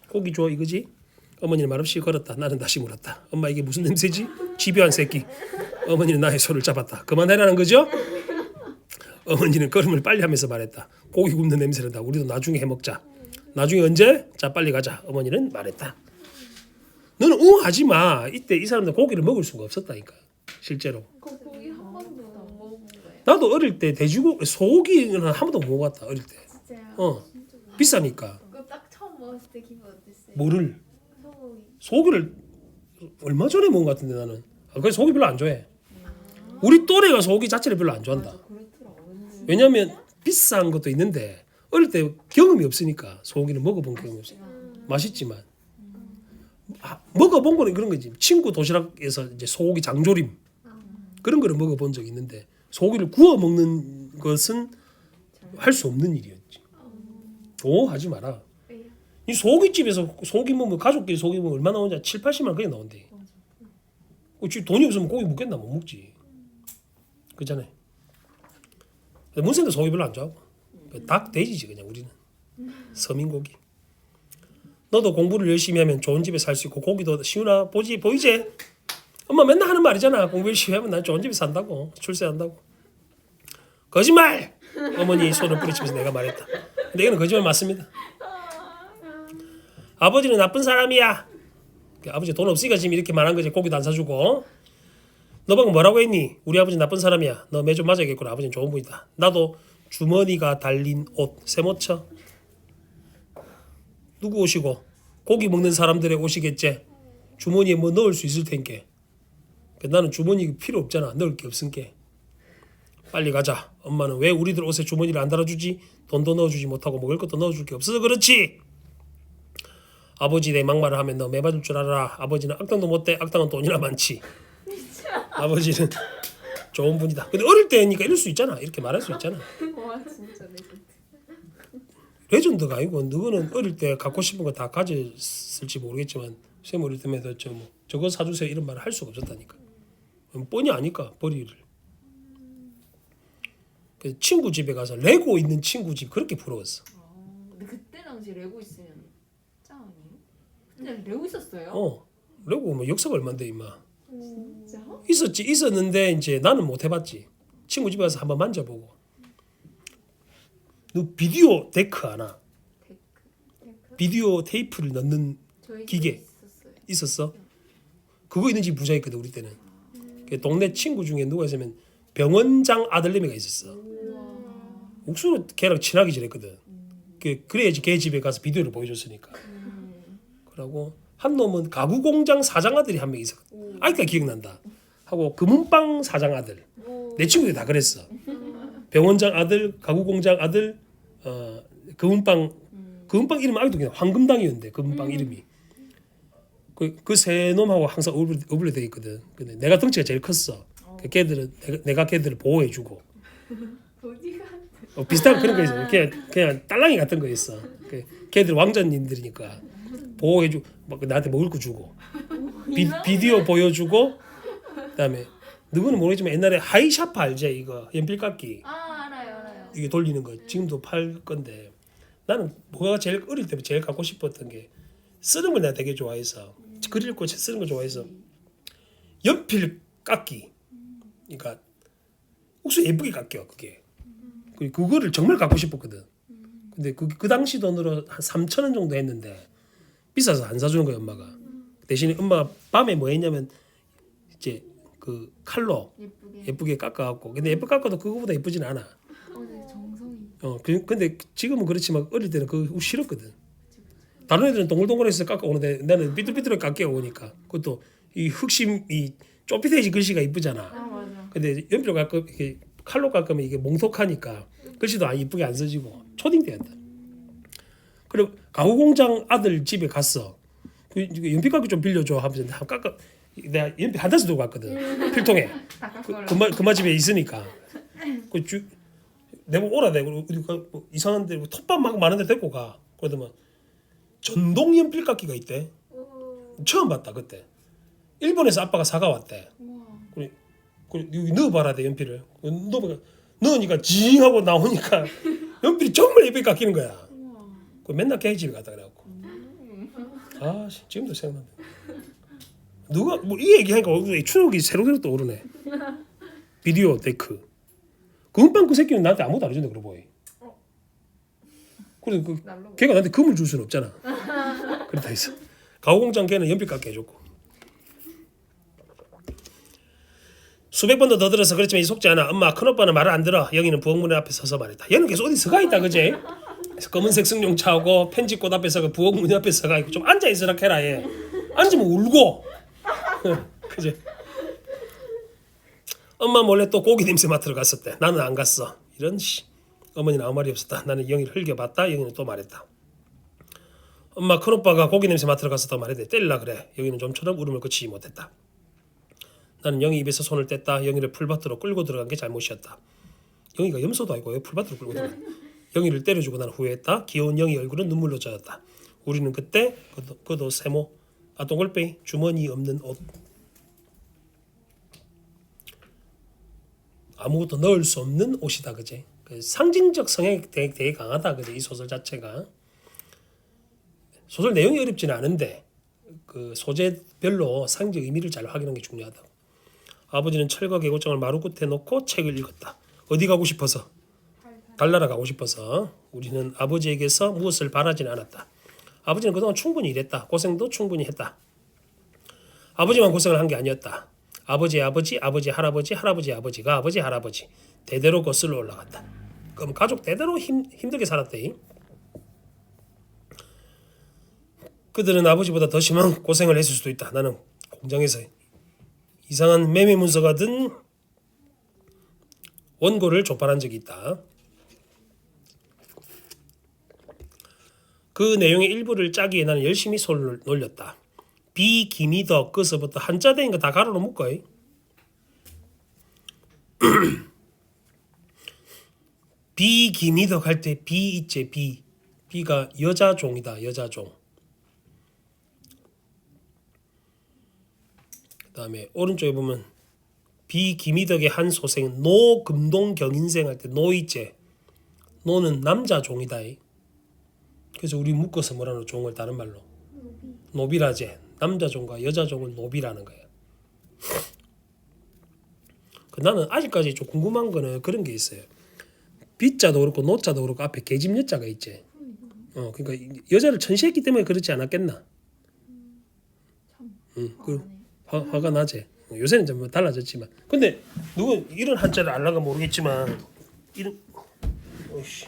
고기 줘 이거지? 어머니는 말없이 걸었다. 나는 다시 물었다. 엄마 이게 무슨 냄새지? 집요한 새끼. 어머니는 나의 손을 잡았다. 그만해라는 거죠? 어머니는 걸음을 빨리 하면서 말했다. 고기 굽는 냄새란다. 우리도 나중에 해먹자. 나중에 언제? 자 빨리 가자. 어머니는 말했다. 너는 하지 마. 이때 이 사람들 고기를 먹을 수가 없었다니까. 실제로. 고기 한 번도 못 먹어본 거예요. 나도 어릴 때 돼지고기, 소고기는 한 번도 못 먹어봤다. 어릴 때. 진짜요? 비싸니까. 그거 딱 처음 먹었을 때 기분 어땠어요? 뭐를? 소고기. 소고기를 얼마 전에 먹은 것 같은데 나는. 그래서 소고기 별로 안 좋아해. 우리 또래가 소고기 자체를 별로 안 좋아한다. 그렇더라고요. 왜냐면 비싼 것도 있는데 어릴 때 경험이 없으니까 소고기를 먹어본 경험이 없어. 맛있지만 먹어본 거는 그런 거지. 친구 도시락에서 이제 소고기 장조림 그런 거를 먹어본 적이 있는데 소고기를 구워 먹는 것은 할 수 없는 일이었지. 하지 마라. 왜요? 이 소고기집에서 소고기 먹으면 가족끼리 소고기 먹으면 얼마 나오냐? 7, 80만 원 그냥 나온대. 돈이 없으면 고기 먹겠나? 못 먹지. 그잖아요. 문생도 소고기 별로 안 좋아하고 닭, 돼지지 그냥 우리는. 서민고기. 너도 공부를 열심히 하면 좋은 집에 살 수 있고 고기도 시우나 보이지? 엄마 맨날 하는 말이잖아. 공부 열심히 하면 난 좋은 집에 산다고. 출세한다고. 거짓말! 어머니 손을 뿌리치면서 내가 말했다. 근데 이거는 거짓말 맞습니다. 아버지는 나쁜 사람이야. 아버지 돈 없으니까 지금 이렇게 말한 거지. 고기도 안 사주고. 너 방금 뭐라고 했니? 우리 아버지 나쁜 사람이야. 너 매 좀 맞아야겠구나. 아버지는 좋은 분이다. 나도 주머니가 달린 옷 세모쳐. 누구 옷이고? 고기 먹는 사람들의 옷이겠지. 주머니에 뭐 넣을 수 있을 텐게. 나는 주머니 필요 없잖아. 넣을 게 없으니까. 빨리 가자. 엄마는 왜 우리들 옷에 주머니를 안 달아주지? 돈도 넣어주지 못하고 먹을 것도 넣어줄 게 없어서 그렇지. 아버지 내 막말을 하면 너 매받을 줄 알아. 아버지는 악당도 못돼. 악당은 돈이나 많지. 아버지는 좋은 분이다. 근데 어릴 때니까 이럴 수 있잖아. 이렇게 말할 수 있잖아. 와 진짜 내 레전드가 아니고 너는 어릴 때 갖고 싶은 거 다 가졌을지 모르겠지만 쌤 어릴 때마다 저거 사주세요 이런 말을 할 수가 없었다니까. 뻔히 아니까 버리를. 그 친구 집에 가서 레고 있는 친구 집 그렇게 부러웠어. 근데 그때 당시 레고 있으면 짱 아니에요? 그때 레고 있었어요? 레고 뭐 역사가 얼만데 임마. 진짜? 있었는데 이제 나는 못 해봤지. 친구 집에 가서 한번 만져보고. 너 비디오 데크 아나? 비디오 테이프를 넣는 저희 기계. 집에 있었어요. 있었어? 그거 있는 집 부자였거든 우리 때는. 그 동네 친구 중에 누가 있으면 병원장 아들내미가 있었어. 우와. 옥수로 걔랑 친하게 지냈거든. 그래야지 걔 집에 가서 비디오를 보여줬으니까. 그러고 한 놈은 가구 공장 사장 아들이 한 명 있어. 아직도 기억난다. 하고 금은방 사장 아들. 내 친구들이 다 그랬어. 병원장 아들, 가구 공장 아들, 금은방 이름 아직도 그냥 황금당이었는데 금은방 이름이. 그 세 놈하고 항상 어울려 돼 있거든. 근데 내가 덩치가 제일 컸어. 그 걔들은 내가 걔들을 보호해주고. 보디가드. 비슷한 그런 거 있어. 그냥 딸랑이 같은 거 있어. 걔들 왕자님들이니까 보호해주고 막 나한테 먹을 거 주고 비디오 보여주고 그다음에 누구는 모르겠지만 옛날에 하이샤파 알지 이거 연필깎이 알아요. 이게 돌리는 거 지금도 팔 건데 나는 뭐가 제일 어릴 때 제일 갖고 싶었던 게 쓰는 걸 내가 되게 좋아해서 그릴 거 쓰는 거 좋아해서 연필 깎기 그러니까 옥수 예쁘게 깎여 그게 그거를 정말 갖고 싶었거든. 근데 그 당시 돈으로 한 3,000원 정도 했는데 비싸서 안 사주는 거야 엄마가. 대신에 엄마가 밤에 뭐 했냐면 이제 그 칼로 예쁘게 깎아갖고 근데 예쁘게 깎아도 그거보다 예쁘진 않아. 네, 정성이. 근데 지금은 그렇지만 어릴 때는 그거 싫었거든. 다른 애들은 동글동글해서 깎아오는데 나는 삐뚤삐뚤하게 깎여오니까 그것도 이 흑심 이 쪼피테이지 글씨가 이쁘잖아. 맞아. 근데 연필로 깎으면 이게 칼로 깎으면 이게 몽톡하니까 글씨도 이쁘게 안 써지고 초딩 때였다. 그리고 가구공장 아들 집에 갔어. 그 연필 깎기 좀 빌려줘 하면서 내가 깎아 내가 연필 한 다스 들고 갔거든. 필통에. 그마 집에 있으니까. 내가 오라대. 우리가 뭐 이상한데 톱밥 막 많은데 데리고 가. 그러더만 전동 연필 깎기가 있대. 처음 봤다 그때. 일본에서 아빠가 사가 왔대. 그래 여기 넣어봐라 대 연필을. 넣으니까 징 하고 나오니까 연필이 정말 예쁘게 깎이는 거야. 그 맨날 걔 집에 갔다 그래갖고. 지금도 생각난다. 누가 뭐 이 얘기하니까 추억이 새록새록 떠오르네. 비디오 데크. 금방 그 새끼는 나한테 아무도 안 해준다 그러 보이. 그래 걔가 나한테 금을 줄 수는 없잖아. 그렇다 해서 가구공장 걔는 연필 깎게 해줬고. 수백 번도 더 들어서 그렇지만 이 속지 않아. 엄마 큰오빠는 말을 안 들어. 영희는 부엌문 앞에 서서 말했다. 얘는 계속 어디 서가 있다 그제? 검은색 승용차하고 펜지꽃 앞에 서 부엌문 앞에 서가 있고 좀 앉아 있으라 해라 얘. 앉으면 울고. 그제? 엄마 몰래 또 고기 냄새 맡으러 갔었대. 나는 안 갔어. 이런 어머니는 아무 말이 없었다. 나는 영희를 흘겨봤다. 영희는 또 말했다. 엄마 큰오빠가 고기 냄새 맡으러 갔었다고 말했대. 때리려 그래. 영희는 좀처럼 울음을 그치지 못했다. 나는 영희 입에서 손을 뗐다. 영희를 풀밭으로 끌고 들어간 게 잘못이었다. 영희가 염소도 아니고 왜 풀밭으로 끌고 들어가? 영희를 때려주고 나는 후회했다. 귀여운 영희 얼굴은 눈물로 젖었다. 우리는 그때 그도 세모 동글뱅이 주머니 없는 옷 아무것도 넣을 수 없는 옷이다 그제? 그 상징적 성향이 되게 강하다 그제? 이 소설 자체가 소설 내용이 어렵지는 않은데 그 소재별로 상징 의미를 잘 확인하는 게 중요하다. 아버지는 철거 개고장을 마루 끝에 놓고 책을 읽었다. 어디 가고 싶어서? 달나라 가고 싶어서. 우리는 아버지에게서 무엇을 바라지는 않았다. 아버지는 그동안 충분히 일했다. 고생도 충분히 했다. 아버지만 고생을 한 게 아니었다. 아버지의 아버지, 아버지 할아버지, 할아버지 아버지가 아버지 할아버지 대대로 거슬러 올라갔다. 그럼 가족 대대로 힘들게 살았대. 그들은 아버지보다 더 심한 고생을 했을 수도 있다. 나는 공장에서 이상한 매매 문서가 든 원고를 조판한 적이 있다. 그 내용의 일부를 짜기에 나는 열심히 손을 놀렸다. 비기미덕 그서부터 한자 대인 거 다 가로로 묶어. 비기미덕 할 때 비 있지 비 B가 여자종이다. 여자종. 그다음에 오른쪽에 보면 비기미덕의 한 소생 노금동 경인생 할 때 노이제. 노는 남자종이다. 그래서 우리 묶어서 뭐라노 종을 다른 말로 노비라제. 남자종과 여자종을 노비라는 거야. 나는 아직까지 좀 궁금한 거는 그런 게 있어요. B자도 그렇고 노자도 그렇고 앞에 계집 여자가 있지. 그러니까 여자를 천시했기 때문에 그렇지 않았겠나? 그 화가 나지. 요새는 좀 달라졌지만. 근데 누군 이런 한자를 알라가 모르겠지만 이런 오씨.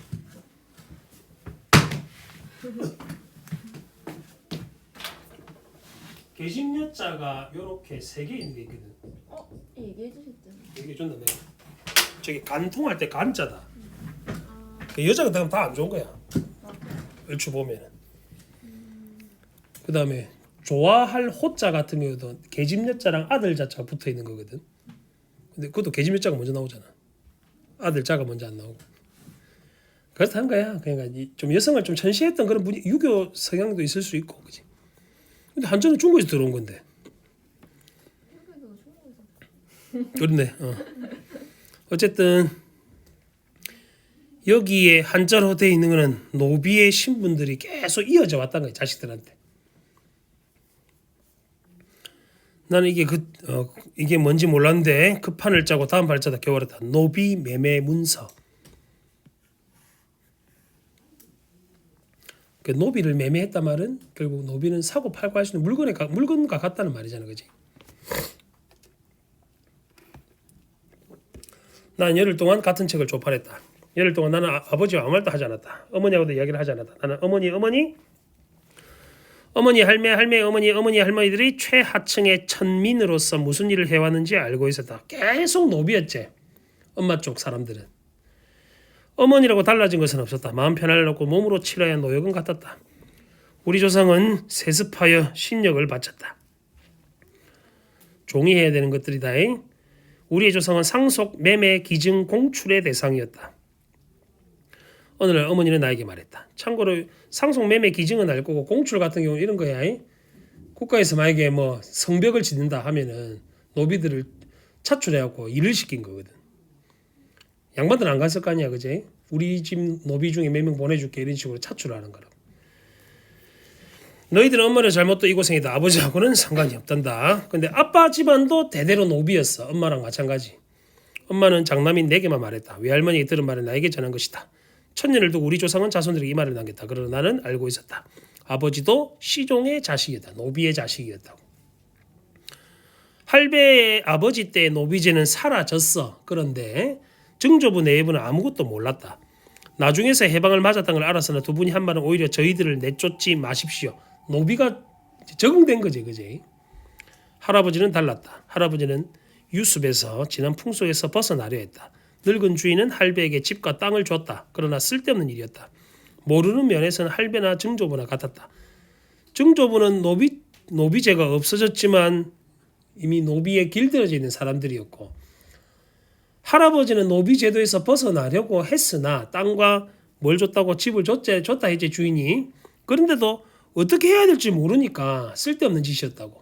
계집 여자가 요렇게 3개 있는 게 있거든. 얘기해 주셨잖아요. 얘기해 줬나 내가. 저기 간통할 때 간자다. 그 여자가 되면 다 안 좋은 거야. 얼추 보면은. 그다음에 좋아할 호자 같은 경우도 계집 여자랑 아들 자자가 붙어 있는 거거든. 근데 그것도 계집 여자가 먼저 나오잖아. 아들 자가 먼저 안 나오고. 그렇다는 거야. 그러니까 좀 여성을 좀 천시했던 그런 분이 유교 성향도 있을 수 있고, 그지. 근데 한자는 중국에서 들어온 건데. 그렇네. 어쨌든 여기에 한자로 되어 있는 거는 노비의 신분들이 계속 이어져 왔다는 거야. 자식들한테. 나는 이게 뭔지 몰랐는데 그 판을 짜고 다음 발자다 겨울했다. 노비 매매 문서. 그 노비를 매매했단 말은 결국 노비는 사고 팔고 할 수 있는 물건과 같다는 말이잖아, 그지? 난 열흘 동안 같은 책을 조팔했다. 열흘 동안 나는 아버지와 아무 말도 하지 않았다. 어머니하고도 이야기를 하지 않았다. 나는 어머니, 할매, 어머니, 할머니들이 최하층의 천민으로서 무슨 일을 해왔는지 알고 있었다. 계속 노비였지. 엄마 쪽 사람들은. 어머니라고 달라진 것은 없었다. 마음 편하려고 몸으로 치러야 노역은 같았다. 우리 조상은 세습하여 신력을 바쳤다. 종이 해야 되는 것들이다. 우리의 조상은 상속, 매매, 기증, 공출의 대상이었다. 오늘날 어머니는 나에게 말했다. 참고로 상속, 매매, 기증은 알 거고 공출 같은 경우는 이런 거야. 국가에서 만약에 뭐 성벽을 짓는다 하면은 노비들을 차출해갖고 일을 시킨 거거든. 양반들은 안 갔을 거 아니야, 그지? 우리 집 노비 중에 몇 명 보내줄게 이런 식으로 차출하는 거라고. 너희들은 엄마를 잘못도 이 고생이다. 아버지하고는 상관이 없단다. 근데 아빠 집안도 대대로 노비였어. 엄마랑 마찬가지. 엄마는 장남인 내게만 말했다. 외할머니가 들은 말은 나에게 전한 것이다. 천년을 두고 우리 조상은 자손들에게 이 말을 남겼다. 그러나 나는 알고 있었다. 아버지도 시종의 자식이었다. 노비의 자식이었다고. 할배의 아버지 때의 노비제는 사라졌어. 그런데 증조부 내부는 아무것도 몰랐다. 나중에서 해방을 맞았다는 걸 알았으나 두 분이 한 말은 오히려 저희들을 내쫓지 마십시오. 노비가 적응된 거지, 그지? 할아버지는 달랐다. 할아버지는 유습에서 지난 풍속에서 벗어나려 했다. 늙은 주인은 할배에게 집과 땅을 줬다. 그러나 쓸데없는 일이었다. 모르는 면에서는 할배나 증조부나 같았다. 증조부는 노비제가 없어졌지만 이미 노비에 길들여져 있는 사람들이었고, 할아버지는 노비 제도에서 벗어나려고 했으나 땅과 뭘 줬다고 집을 줬다 했지 주인이. 그런데도 어떻게 해야 될지 모르니까 쓸데없는 짓이었다고.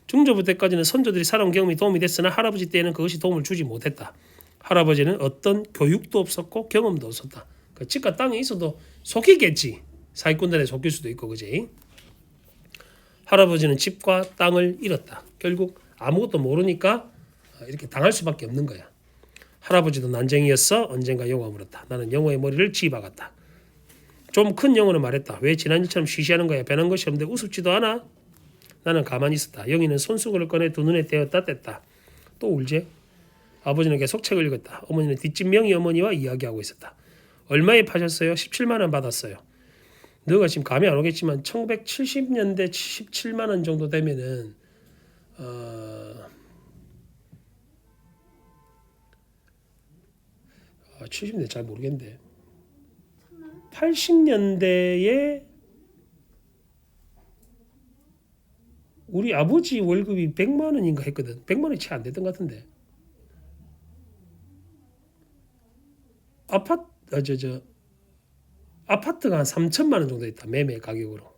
증조부 때까지는 선조들이 살아온 경험이 도움이 됐으나 할아버지 때에는 그것이 도움을 주지 못했다. 할아버지는 어떤 교육도 없었고 경험도 없었다. 그 집과 땅에 있어도 속이겠지. 사기꾼들에 속일 수도 있고, 그지? 할아버지는 집과 땅을 잃었다. 결국 아무것도 모르니까 이렇게 당할 수밖에 없는 거야. 할아버지도 난쟁이였어. 언젠가 영호가 물었다. 나는 영호의 머리를 쥐박았다. 좀 큰 영호는 말했다. 왜 지난주처럼 쉬쉬하는 거야? 변한 것이 없는데 우습지도 않아? 나는 가만히 있었다. 영희는 손수건을 꺼내 두 눈에 떼었다 뗐다. 또 울지? 아버지는 계속 책을 읽었다. 어머니는 뒷집 명희 어머니와 이야기하고 있었다. 얼마에 파셨어요? 17만 원 받았어요. 너가 지금 감이 안 오겠지만 1970년대 17만 원 정도 되면은 70년대 잘 모르겠는데 80년대에 우리 아버지 월급이 100만 원인가 했거든. 100만 원이 채 안 됐던 것 같은데. 아파트가 한 3천만 원 정도 있다. 매매 가격으로.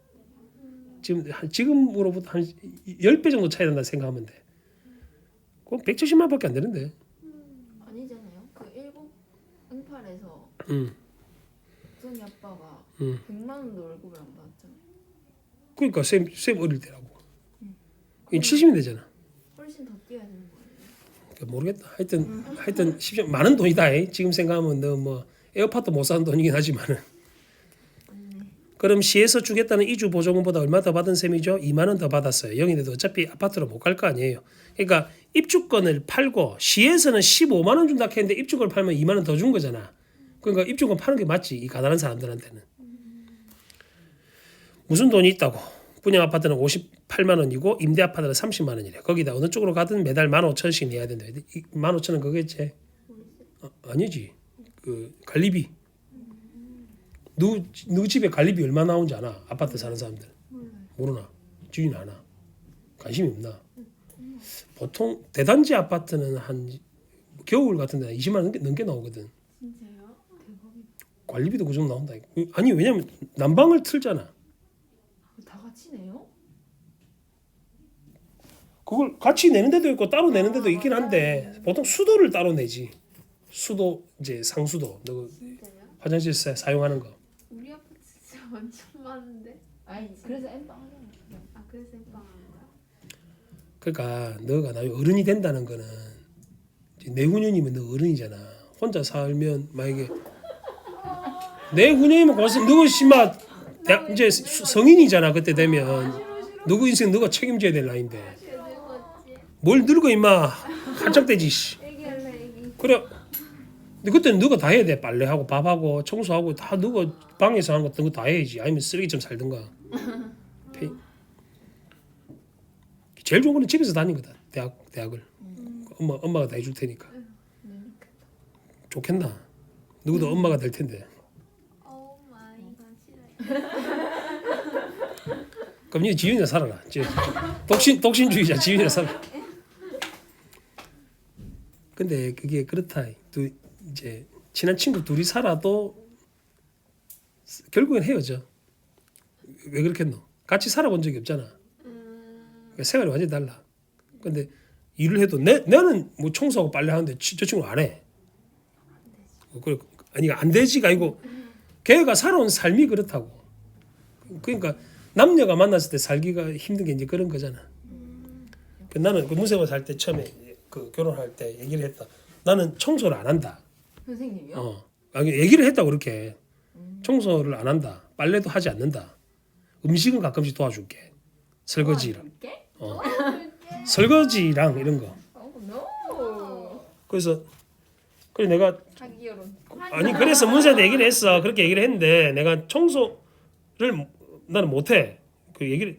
지금으로부터 한 10배 정도 차이 난다 생각하면 돼. 그럼 170만 밖에 안 되는데. 아니잖아요. 그 1008에서 응. 우선이 아빠가 응. 100만 원도 월급을 안 받았잖아요. 그러니까 쌤 어릴 때라고. 이 70이 되잖아. 훨씬 더 뛰어야 되는 거예요. 그러니까 모르겠다. 하여튼 10년 많은 돈이다. 지금 생각하면 너 뭐 에어팟도 못 사는 돈이긴 하지만은. 그럼 시에서 주겠다는 이주 보조금보다 얼마 더 받은 셈이죠? 2만 원 더 받았어요. 영인데도 어차피 아파트로 못 갈 거 아니에요. 그러니까 입주권을 팔고 시에서는 15만 원 준다 했는데 입주권을 팔면 2만 원 더 준 거잖아. 그러니까 입주권 파는 게 맞지. 이 가난한 사람들한테는. 무슨 돈이 있다고? 분양 아파트는 58만 원이고 임대 아파트는 30만 원이래. 거기다 어느 쪽으로 가든 매달 15,000원씩 내야 된다. 15,000원 그거겠지? 아니지. 그 관리비. 누구 집에 관리비 얼마 나오는지 아나? 아파트 사는 사람들. 모르나? 주인 아나? 관심이 없나? 보통 대단지 아파트는 한 겨울 같은 데는 20만 원 넘게 나오거든. 진짜요? 대박이다. 관리비도 그 정도 나온다. 아니 왜냐면 난방을 틀잖아. 다 같이 내요? 그걸 같이 내는 데도 있고 따로 내는 데도 있긴 한데 보통 수도를 따로 내지. 수도 이제 상수도 너 진짜요? 화장실 사용하는 거. 우리 아파트 진짜 완전 많은데. 아니 그래서 엠빵 하잖아요. 아 그래서 엠빵하는 거야? 그러니까 너가 나중에 어른이 된다는 거는 이제 내후년이면 너 어른이잖아. 혼자 살면 만약에 내후년이면 거기서 너 씨마 이제 성인이잖아. 그때 되면 누구 인생 너가 책임져야 될 나이인데 왜 늙었지? 뭘 늙어 임마 한짝대지 씨. 애기 할래 애기. 그래. 근데 그때는 너가 다 해야 돼. 빨래하고 밥하고 청소하고 다 너가 방에서 하는 거 다 해야지. 아니면 쓰레기점 살든가. 제일 좋은 거는 집에서 다니는 거다. 대학을. 엄마가 다 해줄 테니까. 좋겠나? 누구도 엄마가 될 텐데. 오 마이 갓 싫어요. 그럼 니 지윤이나 살아라. 독신주의자 지윤이나 살아. 근데 그게 그렇다. 또 이제 친한 친구 둘이 살아도 결국엔 헤어져. 왜 그렇겠노? 같이 살아본 적이 없잖아. 그러니까 생활이 완전히 달라. 근데 일을 해도 나는 뭐 청소하고 빨래 하는데 저 친구는 안 해. 아니 안 되지가 아니고 걔가 살아온 삶이 그렇다고. 그러니까 남녀가 만났을 때 살기가 힘든 게 이제 그런 거잖아. 나는 그 문세마 살 때 처음에 그 결혼할 때 얘기를 했다. 나는 청소를 안 한다. 선생님이요? 아니 얘기를 했다 그렇게. 청소를 안 한다. 빨래도 하지 않는다. 음식은 가끔씩 도와줄게. 설거지랑. 설거지랑 이런 거. 노. 그래서 그래 내가 자기 결혼. 아니 그래서 문세한테 얘기를 했어. 그렇게 얘기를 했는데 내가 청소를 나는 못해. 그 얘기를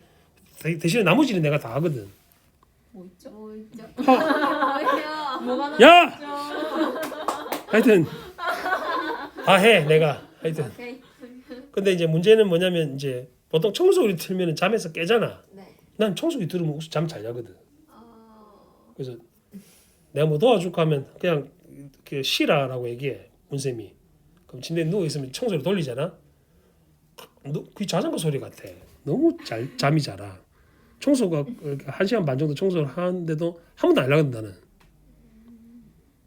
대신에 나머지는 내가 다 하거든. 뭐 있죠? 뭐 있죠? 뭐야? 뭐가 나? 야! 하여튼 다 해 내가. 하여튼. 오케이. 근데 이제 문제는 뭐냐면 이제 보통 청소기 틀면 잠에서 깨잖아. 네. 난 청소기 들으면 잠 잘 자거든. 어... 그래서 내가 뭐 도와줄까 하면 그냥 그 쉬라라고 얘기해 문쌤이. 그럼 침대에 누워 있으면 청소를 돌리잖아. 그 자전거 소리 같아. 너무 잘 잠이 자라. 청소가 1시간 반 정도 청소를 하는데도 한 번도 안 나거든 나는.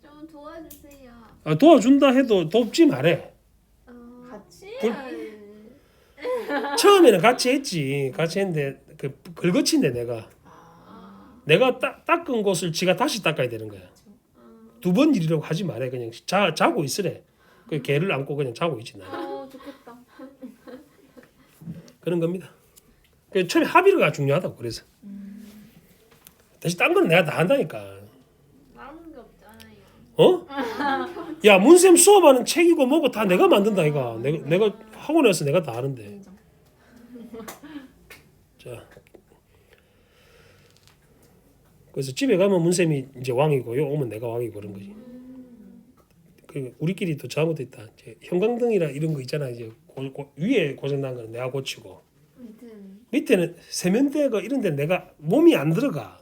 좀 도와주세요. 도와준다 해도 돕지 말해. 같이. 처음에는 같이 했지. 같이 했는데 그 걸거친데 내가. 내가 닦은 곳을 지가 다시 닦아야 되는 거야. 두 번 일이라고 하지 말해. 그냥 자고 있으래. 그 개를 안고 그냥 자고 있지 나. 좋겠다. 그런 겁니다. 그 처음에 합의가 중요하다고 그래서. 대신 딴 거는 내가 다 한다니까. 남은 게 없잖아요. 어? 야 문쌤 수업하는 책이고 뭐고 다 내가 만든다 이거. 내가 학원에서 내가 다 하는데. 인정. 자. 그래서 집에 가면 문쌤이 이제 왕이고 요 오면 내가 왕이고 그런 거지. 그 우리끼리 또 잘못했다. 이제 형광등이라 이런 거 있잖아. 이제 위에 고장난 거는 내가 고치고 밑에는 세면대가 이런 데 내가 몸이 안 들어가.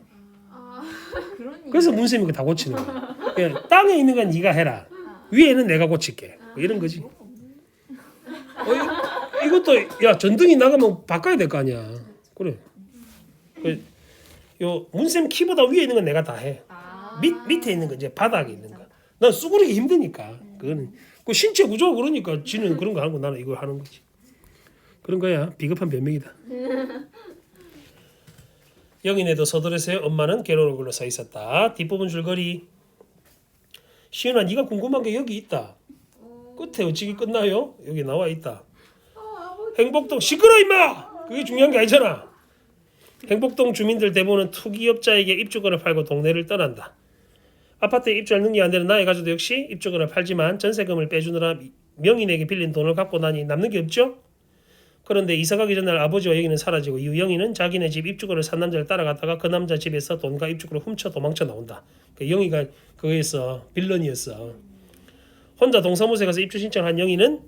그러니. 그래서 문쌤이 그거 다 고치는 거야. 그냥 땅에 있는 건 네가 해라. 위에는 내가 고칠게. 뭐 이런 거지. 이것도 야 전등이 나가면 바꿔야 될 거 아니야. 그래. 요 문쌤 키보다 위에 있는 건 내가 다 해. 아. 밑에 있는 거 이제 바닥에 있는 거. 난 수그리기 힘드니까. 그거는 그 신체 구조가 그러니까 지는 그런 거 하는 거 나는 이걸 하는 거지. 그런 거야. 비겁한 변명이다. 영인에도 서두르세요. 엄마는 괴로운 걸로 서 있었다. 뒷부분 줄거리. 시은아 네가 궁금한 게 여기 있다. 끝에 어찌게 끝나요? 여기 나와 있다. 행복동 시끄러 임마. 그게 중요한 게 아니잖아. 행복동 주민들 대부분은 투기업자에게 입주권을 팔고 동네를 떠난다. 아파트에 입주할 능력이 안 되는 나의 가족도 역시 입주권을 팔지만 전세금을 빼주느라 명인에게 빌린 돈을 갖고 나니 남는 게 없죠. 그런데 이사 가기 전날 아버지와 영인은 사라지고 이후 영인은 자기네 집 입주권을 산 남자를 따라갔다가 그 남자 집에서 돈과 입주권을 훔쳐 도망쳐 나온다. 영희가 그거였어. 빌런이었어. 혼자 동사무소에 가서 입주 신청을 한 영희는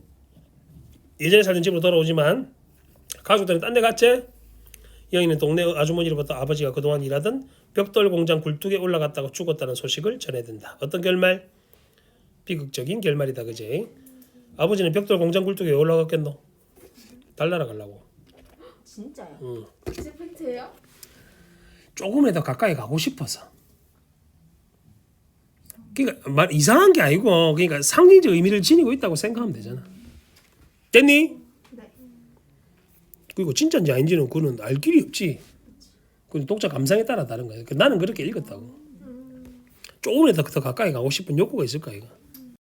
예전에 살던 집으로 돌아오지만 가족들은 딴 데 갔지? 영희는 동네 아주머니로부터 아버지가 그동안 일하던 벽돌 공장 굴뚝에 올라갔다가 죽었다는 소식을 전해 든다. 어떤 결말? 비극적인 결말이다. 그지? 아버지는 벽돌 공장 굴뚝에 왜 올라갔겠노? 달 날아가려고. 진짜요? 응. 진짜 팩트예요? 조금이라도 가까이 가고 싶어서. 그러니까 말 이상한 게 아니고 그러니까 상징적 의미를 지니고 있다고 생각하면 되잖아. 됐니? 네. 그리고 진짜인지 아닌지는 그는 알 길이 없지. 그건 독자 감상에 따라 다른 거야. 나는 그렇게 읽었다고. 조금이라도 더 가까이 가고 싶은 욕구가 있을 거야 이거.